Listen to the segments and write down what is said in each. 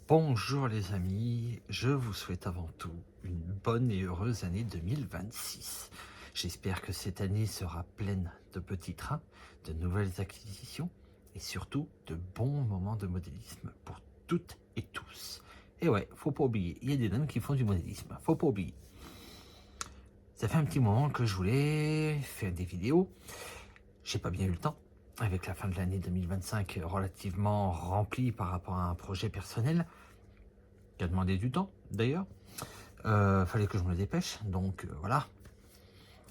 Bonjour les amis, je vous souhaite avant tout une bonne et heureuse année 2026. J'espère que cette année sera pleine de petits trains, de nouvelles acquisitions et surtout de bons moments de modélisme pour toutes et tous. Et ouais, faut pas oublier, il y a des dames qui font du modélisme, faut pas oublier. Ça fait un petit moment que je voulais faire des vidéos, j'ai pas bien eu le temps. Avec la fin de l'année 2025 relativement remplie par rapport à un projet personnel, qui a demandé du temps d'ailleurs. Fallait que je me dépêche, donc voilà.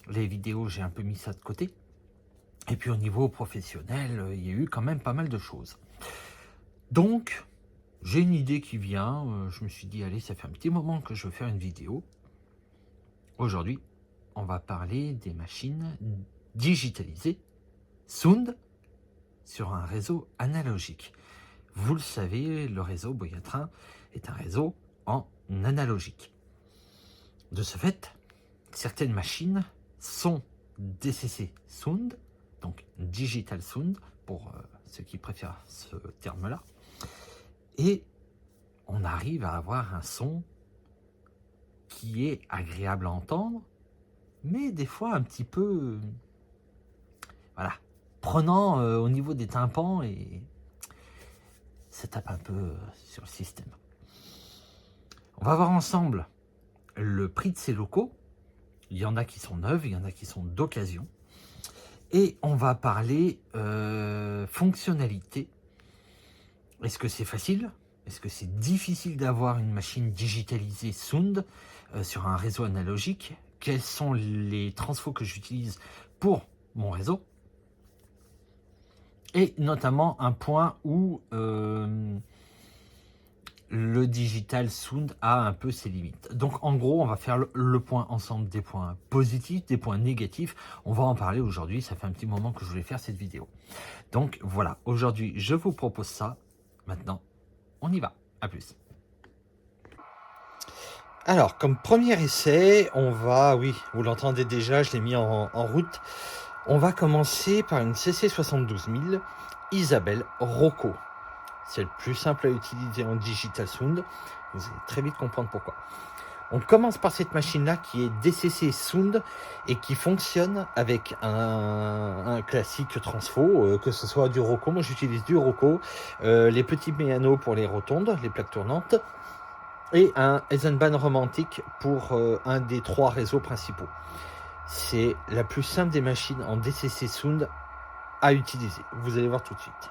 Les vidéos, j'ai un peu mis ça de côté. Et puis au niveau professionnel, il y a eu quand même pas mal de choses. Donc, j'ai une idée qui vient. Je me suis dit, allez, ça fait un petit moment que je veux faire une vidéo. Aujourd'hui, on va parler des machines digitalisées, Sound, sur un réseau analogique. Vous le savez, le réseau Boyatrain est un réseau en analogique. De ce fait, certaines machines sont DCC Sound, donc Digital Sound, pour ceux qui préfèrent ce terme-là, et on arrive à avoir un son qui est agréable à entendre, mais des fois un petit peu, voilà, prenant au niveau des tympans et ça tape un peu sur le système. On va voir ensemble le prix de ces locaux. Il y en a qui sont neufs, il y en a qui sont d'occasion. Et on va parler fonctionnalité. Est-ce que c'est facile? Est-ce que c'est difficile d'avoir une machine digitalisée Sound sur un réseau analogique? Quels sont les transfos que j'utilise pour mon réseau? Et notamment un point où le digital Sound a un peu ses limites. Donc en gros, on va faire le point ensemble des points positifs, des points négatifs. On va en parler aujourd'hui, ça fait un petit moment que je voulais faire cette vidéo. Donc voilà, aujourd'hui je vous propose ça. Maintenant, on y va. À plus. Alors, comme premier essai, on va, oui, vous l'entendez déjà, je l'ai mis en route. On va commencer par une CC72000 Isabelle Rocco. C'est le plus simple à utiliser en Digital Sound. Vous allez très vite comprendre pourquoi. On commence par cette machine-là qui est DCC Sound et qui fonctionne avec un classique transfo, que ce soit du Rocco. Moi, j'utilise du Rocco, les petits pianos pour les rotondes, les plaques tournantes, et un Eisenbahn romantique pour un des trois réseaux principaux. C'est la plus simple des machines en DCC Sound à utiliser. Vous allez voir tout de suite.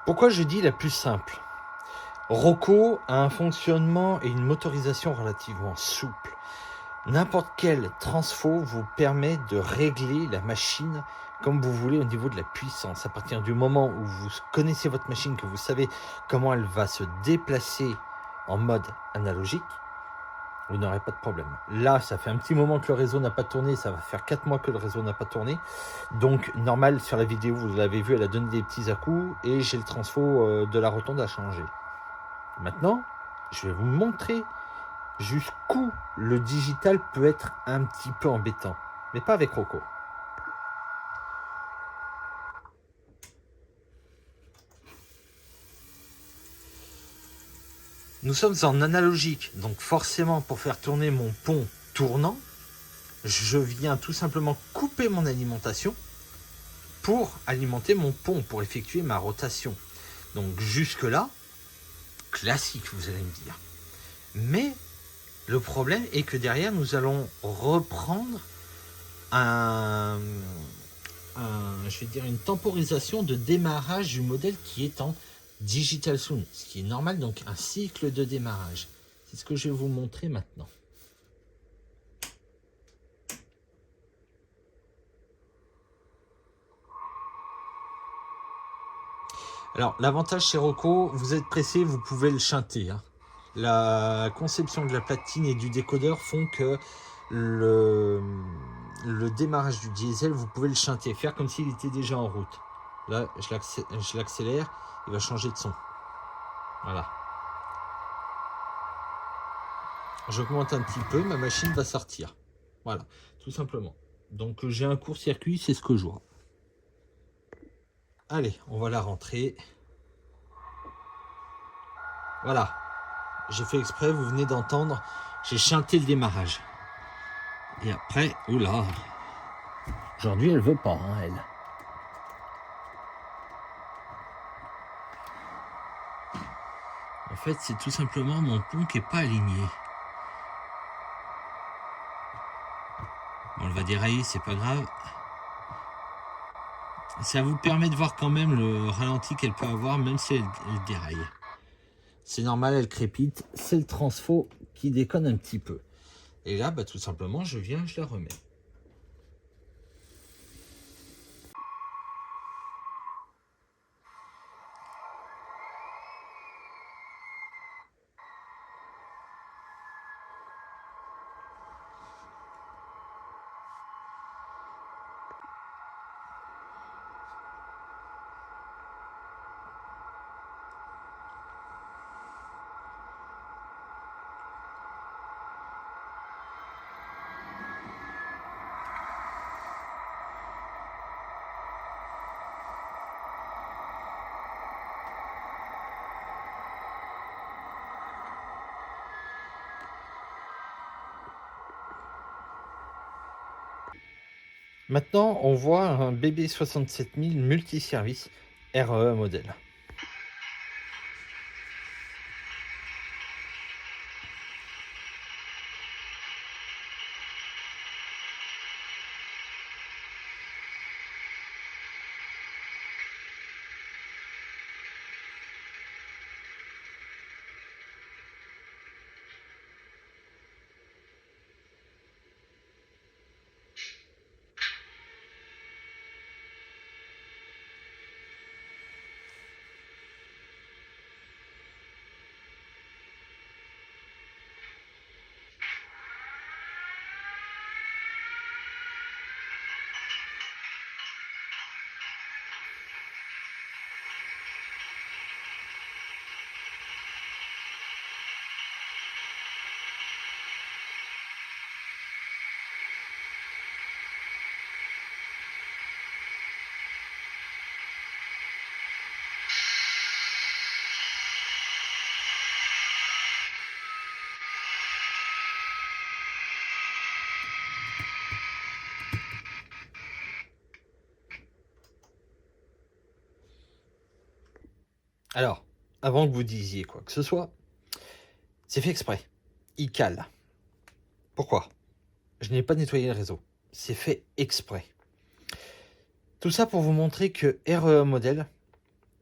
Pourquoi je dis la plus simple? Rocco a un fonctionnement et une motorisation relativement souple. N'importe quel transfo vous permet de régler la machine comme vous voulez au niveau de la puissance. À partir du moment où vous connaissez votre machine, que vous savez comment elle va se déplacer en mode analogique, vous n'aurez pas de problème. Là, ça fait un petit moment que le réseau n'a pas tourné, ça va faire 4 mois que le réseau n'a pas tourné. Donc, normal, sur la vidéo, vous l'avez vu, elle a donné des petits à-coups et j'ai le transfo de la rotonde à changer. Maintenant, je vais vous montrer jusqu'où le digital peut être un petit peu embêtant, mais pas avec Rocco. Nous sommes en analogique, donc forcément pour faire tourner mon pont tournant, je viens tout simplement couper mon alimentation pour alimenter mon pont, pour effectuer ma rotation. Donc jusque là, classique vous allez me dire. Mais le problème est que derrière nous allons reprendre je vais dire une temporisation de démarrage du modèle qui est en Digital Sound, ce qui est normal, donc un cycle de démarrage. C'est ce que je vais vous montrer maintenant. Alors, l'avantage chez Roku, vous êtes pressé, vous pouvez le shunter. Hein. La conception de la platine et du décodeur font que le démarrage du diesel, vous pouvez le shunter, faire comme s'il était déjà en route. Là, je l'accélère, il va changer de son. Voilà. J'augmente un petit peu, ma machine va sortir. Voilà, tout simplement. Donc j'ai un court-circuit, c'est ce que je vois. Allez, on va la rentrer. Voilà, j'ai fait exprès, vous venez d'entendre, j'ai chanté le démarrage. Et après, oula, aujourd'hui elle veut pas, hein, elle. En fait, c'est tout simplement mon pont qui est pas aligné. Bon, elle va dérailler, c'est pas grave. Ça vous permet de voir quand même le ralenti qu'elle peut avoir, même si elle déraille. C'est normal, elle crépite. C'est le transfo qui déconne un petit peu. Et là, bah, tout simplement, je viens, je la remets. Maintenant, on voit un BB67000 multiservice REE modèle. Alors, avant que vous disiez quoi que ce soit, c'est fait exprès. Il cale. Pourquoi? Je n'ai pas nettoyé le réseau. C'est fait exprès. Tout ça pour vous montrer que REE modèle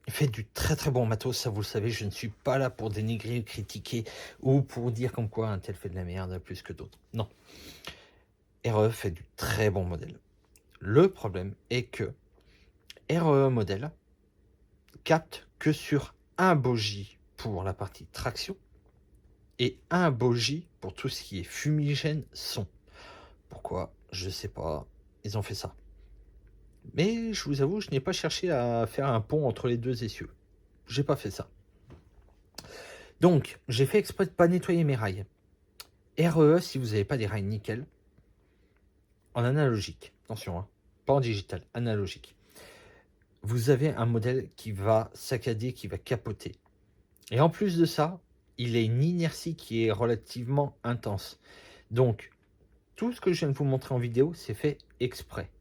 fait du très très bon matos, ça vous le savez, je ne suis pas là pour dénigrer ou critiquer ou pour dire comme quoi un tel fait de la merde plus que d'autres. Non. REE fait du très bon modèle. Le problème est que REE modèle capte que sur un bogie pour la partie traction et un bogie pour tout ce qui est fumigène son. Pourquoi? Je sais pas. Ils ont fait ça. Mais je vous avoue, je n'ai pas cherché à faire un pont entre les deux essieux. J'ai pas fait ça. Donc, j'ai fait exprès de pas nettoyer mes rails. REE, si vous n'avez pas des rails nickel, en analogique, attention, hein, pas en digital, analogique, vous avez un modèle qui va saccader, qui va capoter. Et en plus de ça, il a une inertie qui est relativement intense. Donc, tout ce que je viens de vous montrer en vidéo, c'est fait exprès.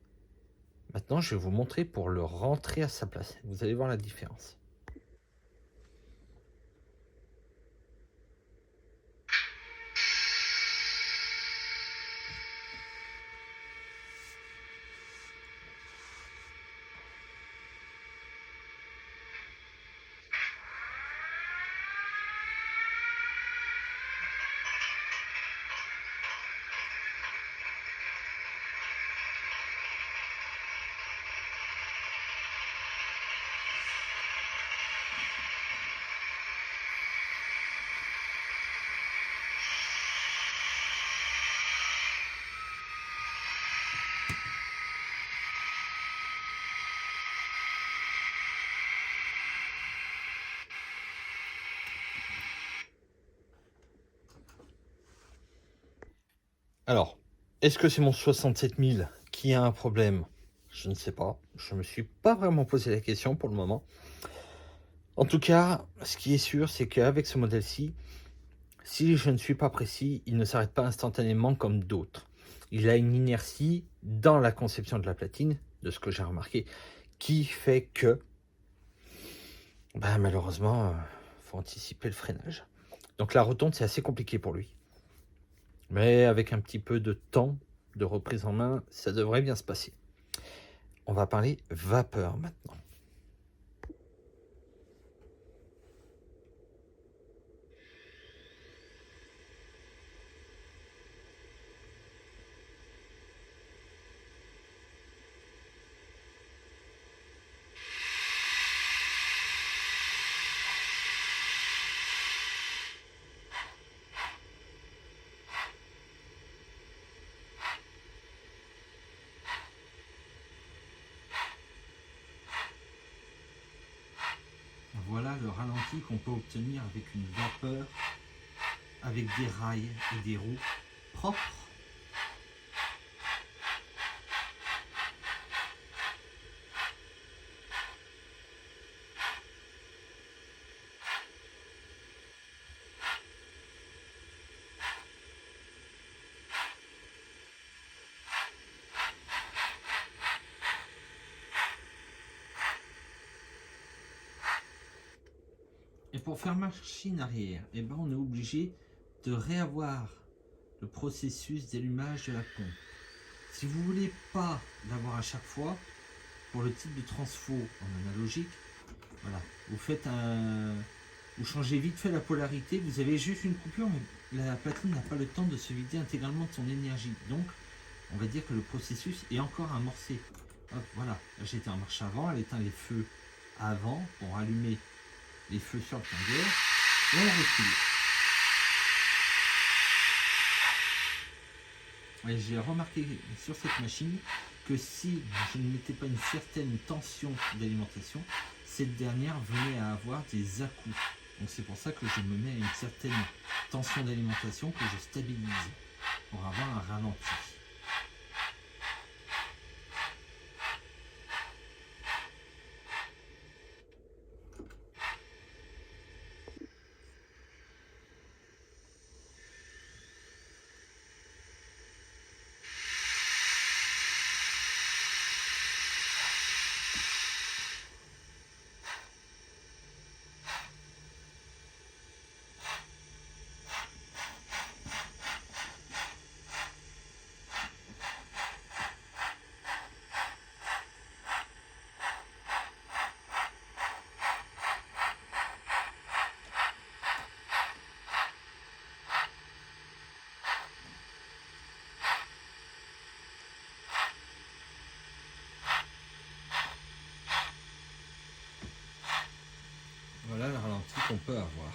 Maintenant, je vais vous montrer pour le rentrer à sa place. Vous allez voir la différence. Alors, est-ce que c'est mon 67 000 qui a un problème? Je ne sais pas. Je me suis pas vraiment posé la question pour le moment. En tout cas, ce qui est sûr, c'est qu'avec ce modèle-ci, si je ne suis pas précis, il ne s'arrête pas instantanément comme d'autres. Il a une inertie dans la conception de la platine, de ce que j'ai remarqué, qui fait que, malheureusement, faut anticiper le freinage. Donc la rotonde, c'est assez compliqué pour lui. Mais avec un petit peu de temps de reprise en main, ça devrait bien se passer. On va parler vapeur maintenant. Voilà le ralenti qu'on peut obtenir avec une vapeur, avec des rails et des roues propres. Et pour faire machine arrière, on est obligé de réavoir le processus d'allumage de la pompe. Si vous ne voulez pas l'avoir à chaque fois, pour le type de transfo en analogique, voilà, vous changez vite fait la polarité, vous avez juste une coupure, mais la platine n'a pas le temps de se vider intégralement de son énergie. Donc, on va dire que le processus est encore amorcé. Hop, voilà, j'étais en marche avant, elle éteint les feux avant pour allumer les feux sur le tangeur, et on recule. Et j'ai remarqué sur cette machine que si je ne mettais pas une certaine tension d'alimentation, cette dernière venait à avoir des à-coups. Donc c'est pour ça que je me mets à une certaine tension d'alimentation que je stabilise pour avoir un ralenti. Voilà le ralenti qu'on peut avoir.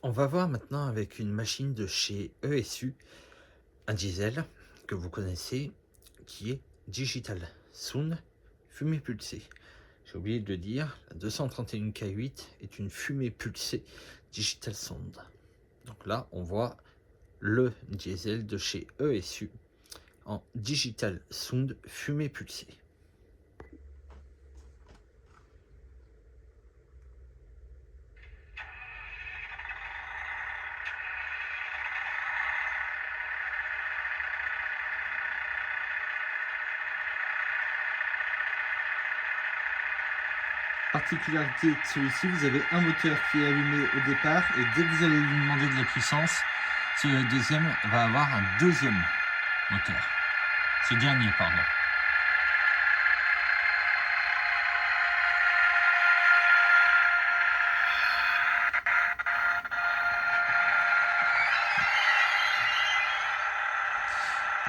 On va voir maintenant avec une machine de chez ESU, un diesel que vous connaissez, qui est Digital Sound fumée pulsée. J'ai oublié de le dire, la 231 K8 est une fumée pulsée Digital Sound. Donc là, on voit le diesel de chez ESU en Digital Sound fumée pulsée. Particularité de celui-ci, vous avez un moteur qui est allumé au départ et dès que vous allez lui demander de la puissance, ce deuxième va avoir un deuxième moteur. Ce dernier, pardon.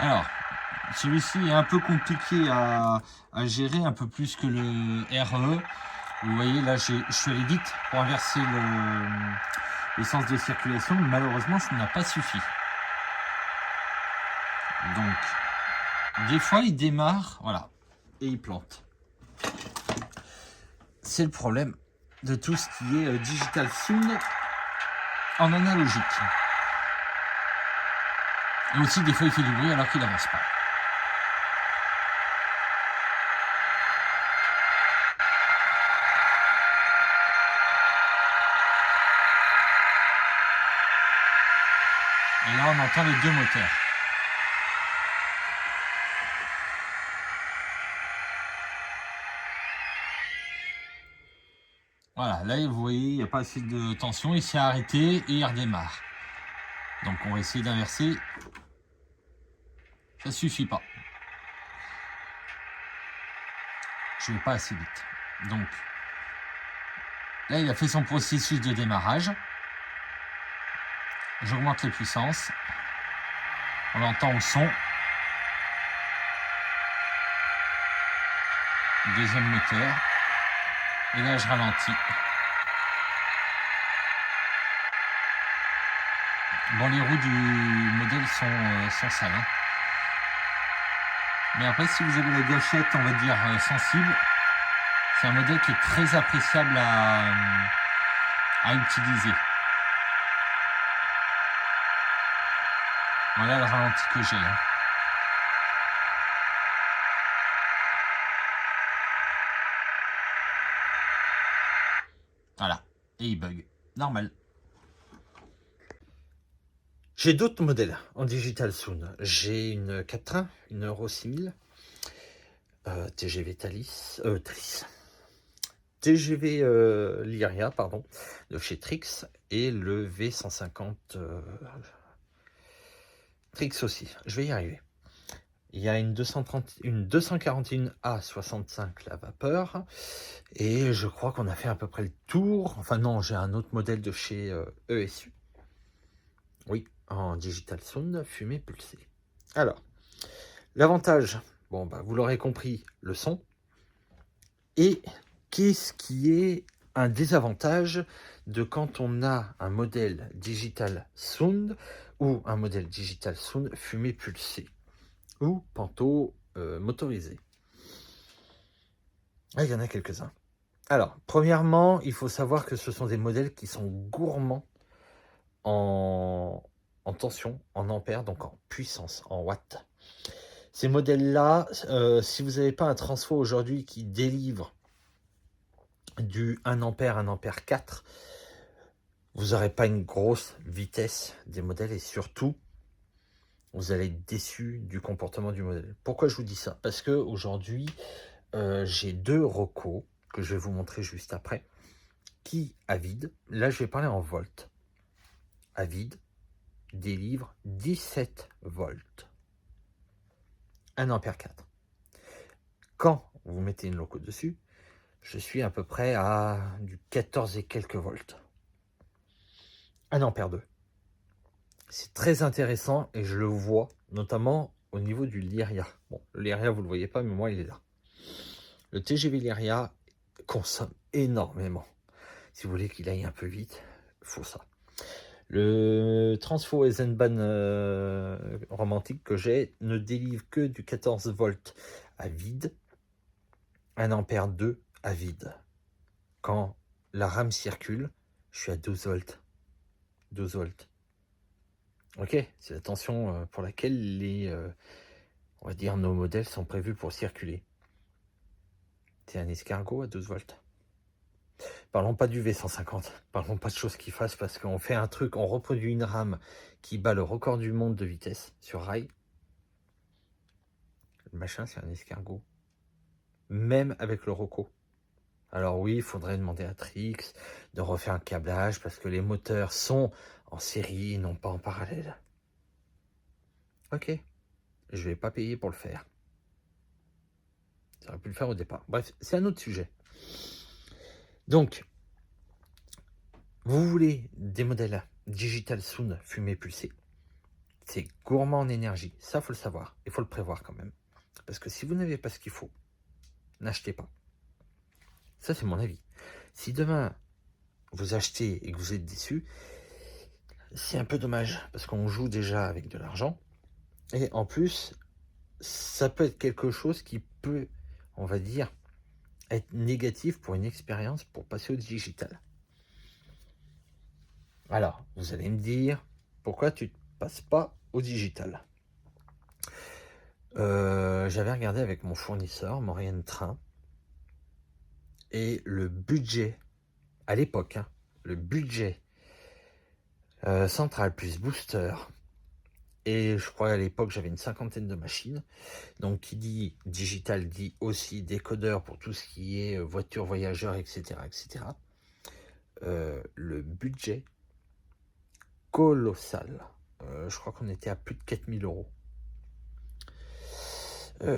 Alors, celui-ci est un peu compliqué à gérer, un peu plus que le RE. Vous voyez, là, je suis allé vite pour inverser le sens de circulation. Malheureusement, ça n'a pas suffi. Donc, des fois, il démarre, voilà, et il plante. C'est le problème de tout ce qui est Digital Sound en analogique. Et aussi, des fois, il fait du bruit alors qu'il n'avance pas. Et là, on entend les deux moteurs. Voilà, là, vous voyez, il n'y a pas assez de tension. Il s'est arrêté et il redémarre. Donc, on va essayer d'inverser. Ça suffit pas. Je ne vais pas assez vite. Donc, là, il a fait son processus de démarrage. J'augmente les puissances. On l'entend au son. Deuxième moteur. Et là, je ralentis. Bon, les roues du modèle sont sales. Hein. Mais après, si vous avez la gâchette, on va dire, sensible, c'est un modèle qui est très appréciable à utiliser. Voilà le ralenti que j'ai. Hein. Voilà. Et il bug. Normal. J'ai d'autres modèles en Digital Sound. J'ai une 4.1, une Euro 6000, TGV Thalys, TGV Lyria, pardon, de chez Trix, et le V150 Trix aussi. Je vais y arriver. Il y a une 241A 65 la vapeur, et je crois qu'on a fait à peu près le tour. Enfin non, j'ai un autre modèle de chez ESU. Oui, en Digital Sound, fumée pulsée. Alors, l'avantage, bon, bah, vous l'aurez compris, le son. Et qu'est-ce qui est un désavantage de quand on a un modèle Digital Sound ou un modèle Digital Sound fumée pulsée ou panto motorisé? Ah, il y en a quelques-uns. Alors, premièrement, il faut savoir que ce sont des modèles qui sont gourmands en tension, en ampères, donc en puissance, en watts. Ces modèles-là, si vous n'avez pas un transfo aujourd'hui qui délivre du 1 ampère, 1 ampère 4, vous n'aurez pas une grosse vitesse des modèles et surtout, vous allez être déçu du comportement du modèle. Pourquoi je vous dis ça? Parce que aujourd'hui, j'ai deux recos que je vais vous montrer juste après, qui à vide, là je vais parler en volts, à vide, délivre 17 volts, 1 ampère 4. Quand vous mettez une loco dessus, je suis à peu près à du 14 et quelques volts. 1 ampère 2. C'est très intéressant et je le vois notamment au niveau du Lyria. Bon, le Lyria, vous ne le voyez pas, mais moi, il est là. Le TGV Lyria consomme énormément. Si vous voulez qu'il aille un peu vite, il faut ça. Le Transfo Eisenbahn romantique que j'ai ne délivre que du 14 volts à vide, 1 ampère 2 à vide. Quand la rame circule, je suis à 12 volts. 12 volts. Ok, c'est la tension pour laquelle on va dire, nos modèles sont prévus pour circuler. C'est un escargot à 12 volts. Parlons pas du V150, parlons pas de choses qui fassent parce qu'on fait un truc, on reproduit une rame qui bat le record du monde de vitesse sur rail. Le machin, c'est un escargot. Même avec le Roco. Alors oui, il faudrait demander à Trix de refaire un câblage parce que les moteurs sont en série et non pas en parallèle. Ok, je vais pas payer pour le faire. J'aurais pu le faire au départ. Bref, c'est un autre sujet. Donc, vous voulez des modèles Digital Sound fumée pulsée, c'est gourmand en énergie. Ça, faut le savoir. Il faut le prévoir quand même. Parce que si vous n'avez pas ce qu'il faut, n'achetez pas. Ça, c'est mon avis. Si demain, vous achetez et que vous êtes déçu, c'est un peu dommage. Parce qu'on joue déjà avec de l'argent. Et en plus, ça peut être quelque chose qui peut, on va dire, être négatif pour une expérience pour passer au digital. Alors, vous allez me dire, pourquoi tu ne passes pas au digital? J'avais regardé avec mon fournisseur, Moyen Train, et le budget, à l'époque, hein, le budget central plus booster, et je crois à l'époque j'avais une 50aine de machines, donc qui dit digital dit aussi décodeur pour tout ce qui est voiture, voyageurs, etc. etc. Le budget colossal. Je crois qu'on était à plus de 4000 euros.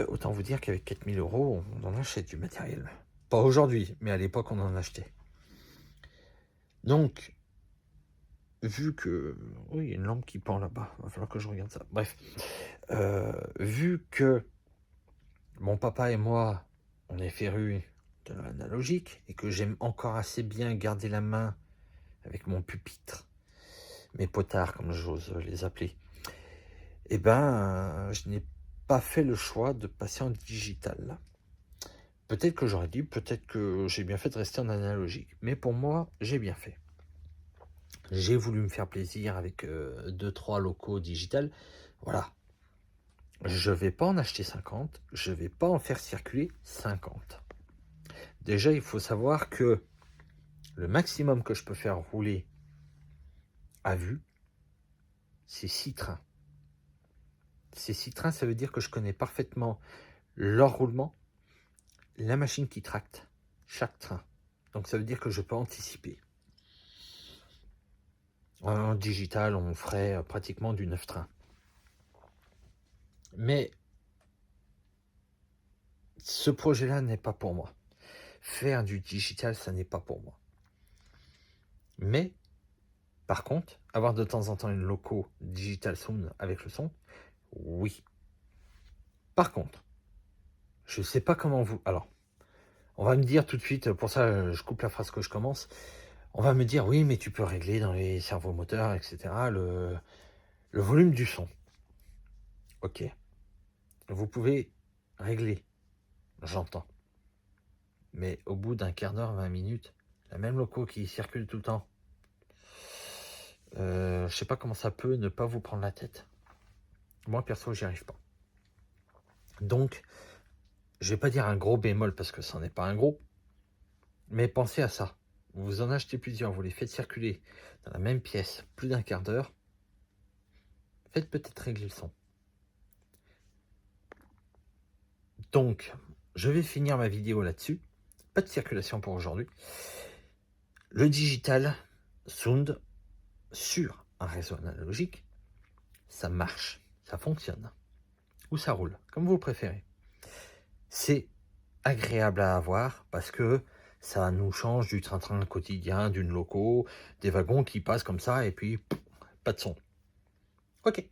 Autant vous dire qu'avec 4000 euros, on en achète du matériel. Pas aujourd'hui, mais à l'époque, on en achetait. Donc, vu que... Oui, il y a une lampe qui pend là-bas. Il va falloir que je regarde ça. Bref. Vu que mon papa et moi, on est férus de l'analogique et que j'aime encore assez bien garder la main avec mon pupitre, mes potards, comme j'ose les appeler, eh ben, je n'ai pas fait le choix de passer en digital. Peut-être que j'aurais dû, peut-être que j'ai bien fait de rester en analogique. Mais pour moi, j'ai bien fait. J'ai voulu me faire plaisir avec 2-3 locaux digital. Voilà. Je ne vais pas en acheter 50. Je ne vais pas en faire circuler 50. Déjà, il faut savoir que le maximum que je peux faire rouler à vue, c'est 6 trains. Ces 6 trains, ça veut dire que je connais parfaitement leur roulement, la machine qui tracte chaque train. Donc ça veut dire que je peux anticiper. En digital, on ferait pratiquement du 9 trains. Mais ce projet-là n'est pas pour moi. Faire du digital, ça n'est pas pour moi. Mais, par contre, avoir de temps en temps une loco digital sound avec le son, oui. Par contre, je ne sais pas comment vous... Alors, on va me dire tout de suite, pour ça je coupe la phrase que je commence, on va me dire, oui, mais tu peux régler dans les servomoteurs, etc., le volume du son. Ok. Vous pouvez régler, j'entends. Mais au bout d'un quart d'heure, 20 minutes, la même loco qui circule tout le temps, je sais pas comment ça peut ne pas vous prendre la tête. Moi, perso, j'y arrive pas. Donc, je vais pas dire un gros bémol parce que ça n'est pas un gros, mais pensez à ça. Vous en achetez plusieurs, vous les faites circuler dans la même pièce plus d'un quart d'heure, faites peut-être régler le son. Donc, je vais finir ma vidéo là-dessus. Pas de circulation pour aujourd'hui. Le digital sound sur un réseau analogique, ça marche, ça fonctionne. Ou ça roule, comme vous préférez. C'est agréable à avoir parce que ça nous change du train-train quotidien, d'une loco, des wagons qui passent comme ça et puis pas de son. Ok.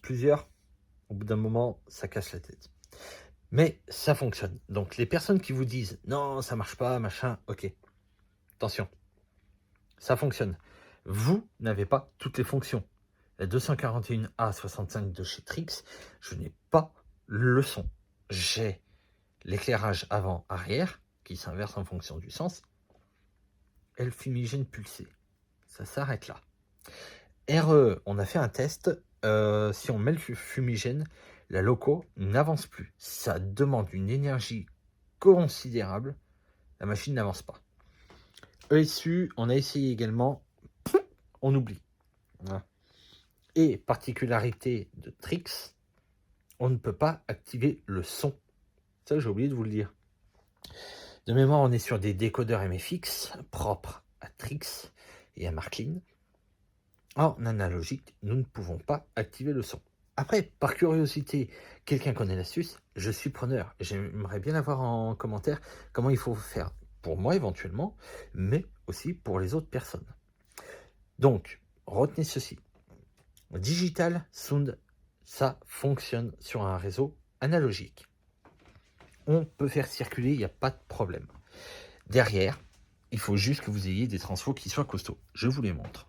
Plusieurs, au bout d'un moment, ça casse la tête. Mais ça fonctionne. Donc les personnes qui vous disent non, ça marche pas, machin, ok. Attention, ça fonctionne. Vous n'avez pas toutes les fonctions. La 241A65 de chez Trix, je n'ai pas le son. J'ai l'éclairage avant-arrière qui s'inverse en fonction du sens et le fumigène pulsé. Ça s'arrête là. RE, on a fait un test. Si on met le fumigène, la loco n'avance plus. Ça demande une énergie considérable. La machine n'avance pas. ESU, on a essayé également. On oublie. Voilà. Et particularité de Trix, on ne peut pas activer le son. Ça, j'ai oublié de vous le dire. De mémoire, on est sur des décodeurs MFX propres à Trix et à Marklin. En analogique, nous ne pouvons pas activer le son. Après, par curiosité, quelqu'un connaît l'astuce, je suis preneur. J'aimerais bien avoir en commentaire comment il faut faire pour moi éventuellement, mais aussi pour les autres personnes. Donc, retenez ceci. Digital Sound, ça fonctionne sur un réseau analogique. On peut faire circuler, il n'y a pas de problème. Derrière, il faut juste que vous ayez des transfos qui soient costauds. Je vous les montre.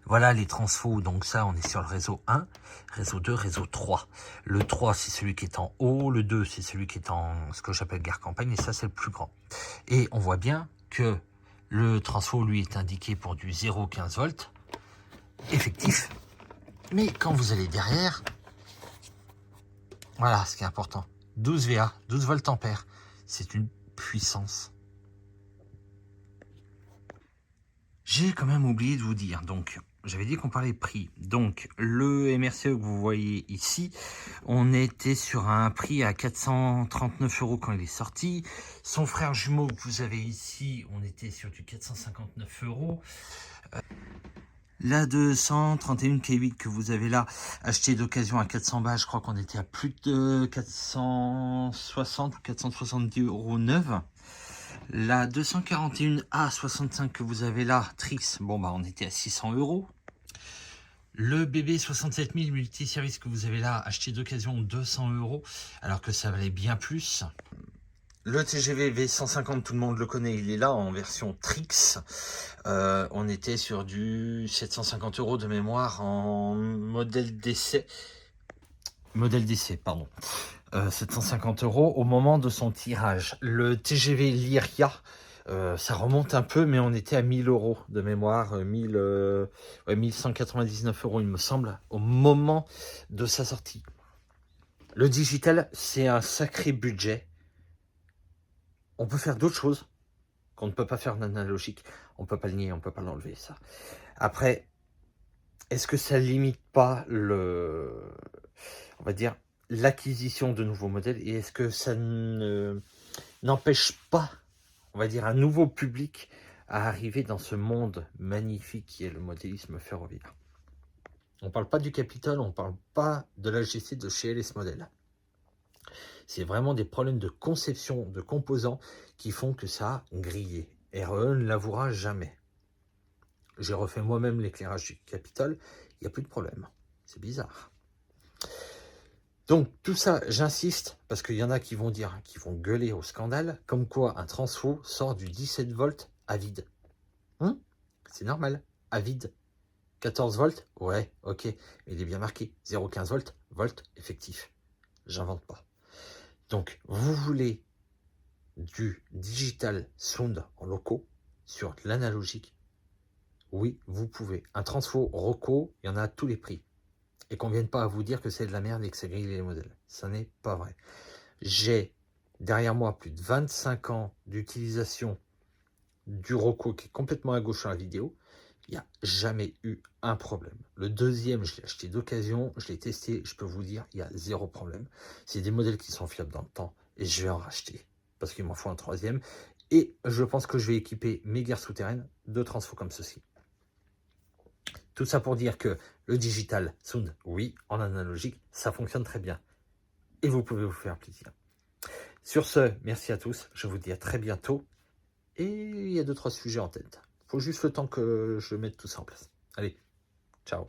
Voilà les transfos, donc ça on est sur le réseau 1, réseau 2, réseau 3. Le 3 c'est celui qui est en haut, le 2 c'est celui qui est en ce que j'appelle gare campagne, et ça c'est le plus grand. Et on voit bien que le transfo lui est indiqué pour du 0,15 volts, effectif. Mais quand vous allez derrière, voilà ce qui est important, 12 VA, 12 volts ampères, c'est une puissance. J'ai quand même oublié de vous dire, donc j'avais dit qu'on parlait prix. Donc le MRCE que vous voyez ici, on était sur un prix à 439 € quand il est sorti. Son frère jumeau que vous avez ici, on était sur du 459 €. La 231 K8 que vous avez là, acheté d'occasion à 400 balles, je crois qu'on était à plus de 460 ou 470 € neuve. La 241A65 que vous avez là, Trix, bon bah on était à 600 €. Le BB 67000 multiservice que vous avez là, acheté d'occasion 200 €, alors que ça valait bien plus. Le TGV V150, tout le monde le connaît, il est là en version Trix. On était sur du 750 € de mémoire en modèle d'essai. Modèle d'essai, pardon. 750 € au moment de son tirage. Le TGV Lyria, ça remonte un peu, mais on était à 1000 € de mémoire, 1199 € il me semble, au moment de sa sortie. Le digital, c'est un sacré budget. On peut faire d'autres choses qu'on ne peut pas faire en analogique. On peut pas le nier, on peut pas l'enlever, ça. Après, est-ce que ça limite pas on va dire, l'acquisition de nouveaux modèles, et est-ce que ça n'empêche pas, on va dire, un nouveau public à arriver dans ce monde magnifique qui est le modélisme ferroviaire? On ne parle pas du Capitole, on ne parle pas de l'AGC de chez LS Model. C'est vraiment des problèmes de conception de composants qui font que ça a grillé. RE ne l'avouera jamais. J'ai refait moi-même l'éclairage du Capitole, il n'y a plus de problème. C'est bizarre. Donc tout ça, j'insiste, parce qu'il y en a qui vont dire, qui vont gueuler au scandale, comme quoi un transfo sort du 17 volts à vide. C'est normal, à vide. 14 volts, ouais, ok, mais il est bien marqué, 0,15 volts, volt effectif. J'invente pas. Donc, vous voulez du digital sound en locaux sur l'analogique? Oui, vous pouvez. Un transfo Rocco, il y en a à tous les prix. Et qu'on ne vienne pas à vous dire que c'est de la merde et que ça grille les modèles. Ça n'est pas vrai. J'ai derrière moi plus de 25 ans d'utilisation du Rocco qui est complètement à gauche sur la vidéo. Il n'y a jamais eu un problème. Le deuxième, je l'ai acheté d'occasion, je l'ai testé, je peux vous dire, il y a zéro problème. C'est des modèles qui sont fiables dans le temps et je vais en racheter parce qu'il m'en faut un troisième. Et je pense que je vais équiper mes gares souterraines de transfo comme ceci. Tout ça pour dire que le digital sound, oui, en analogique, ça fonctionne très bien. Et vous pouvez vous faire plaisir. Sur ce, merci à tous. Je vous dis à très bientôt. Et il y a 2-3 sujets en tête. Il faut juste le temps que je mette tout ça en place. Allez, ciao.